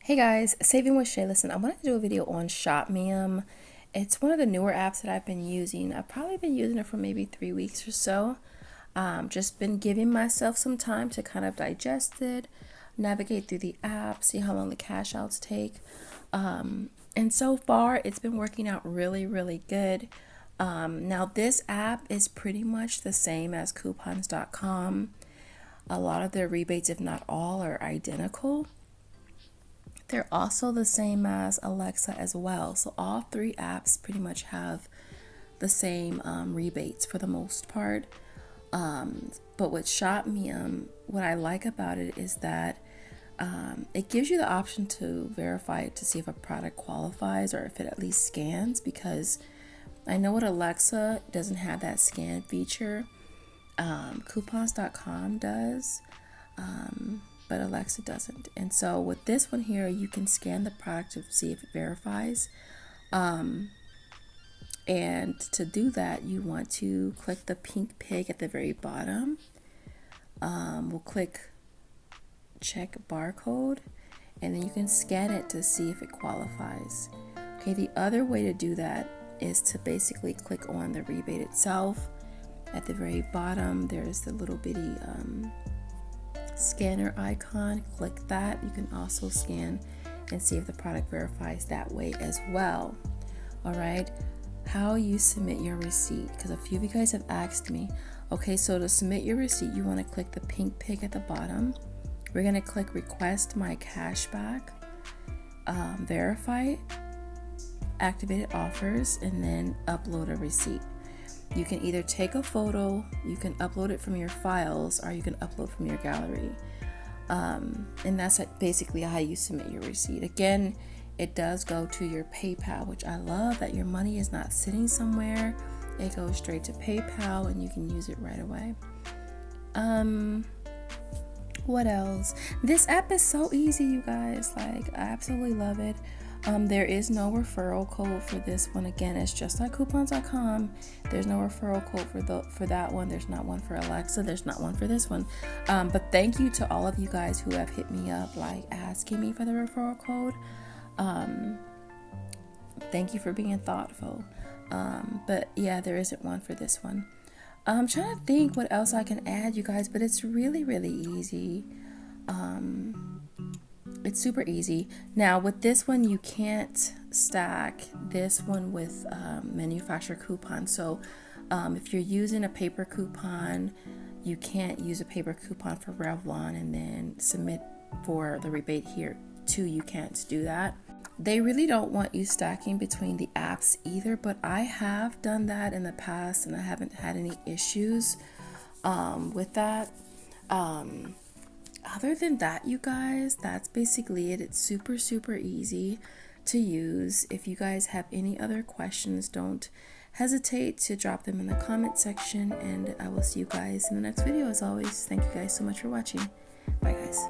Hey guys, Saving with Shay. Listen, I wanted to do a video on Shopmium. It's one of the newer apps that I've been using. I've probably been using it for maybe 3 weeks or so. Just been giving myself some time to kind of digest it, navigate through the app, see how long the cash outs take. And so far, it's been working out really, really good. Now, this app is pretty much the same as coupons.com. A lot of their rebates, if not all, are identical. They're also the same as Alexa as well. So all three apps pretty much have the same rebates for the most part. But with Shopmium, what I like about it is that it gives you the option to verify it to see if a product qualifies or if it at least scans, because I know with Alexa it doesn't have that scan feature. Coupons.com does. But Alexa doesn't. And so with this one here, you can scan the product to see if it verifies. And to do that, you want to click the pink pig at the very bottom. We'll click check barcode, and then you can scan it to see if it qualifies. Okay, the other way to do that is to basically click on the rebate itself. At the very bottom, there's the little bitty scanner icon. Click that. You can also scan and see if the product verifies that way as well. All right, how you submit your receipt, because a few of you guys have asked me. Okay, so to submit your receipt, you want to click the pink pig at the bottom. We're going to click request my cashback, verify activated offers, and then upload a receipt. You can either take a photo, you can upload it from your files, or you can upload from your gallery. And that's basically how you submit your receipt. Again, it does go to your PayPal, which I love that your money is not sitting somewhere. It goes straight to PayPal and you can use it right away. What else? This app is so easy, you guys. Like, I absolutely love it. There is no referral code for this one. Again, it's just like coupons.com. There's no referral code for that one. There's not one for Alexa. There's not one for this one. But thank you to all of you guys who have hit me up, like asking me for the referral code. Thank you for being thoughtful. But yeah, there isn't one for this one. I'm trying to think what else I can add, you guys, but it's really, really easy. It's super easy. Now with this one, you can't stack this one with manufacturer coupons. So if you're using a paper coupon, you can't use a paper coupon for Revlon and then submit for the rebate here too. You can't do that. They really don't want you stacking between the apps either, but I have done that in the past and I haven't had any issues with that. Other than that, you guys, that's basically it. It's super, super easy to use. If you guys have any other questions, don't hesitate to drop them in the comment section, and I will see you guys in the next video. As always, thank you guys so much for watching. Bye guys.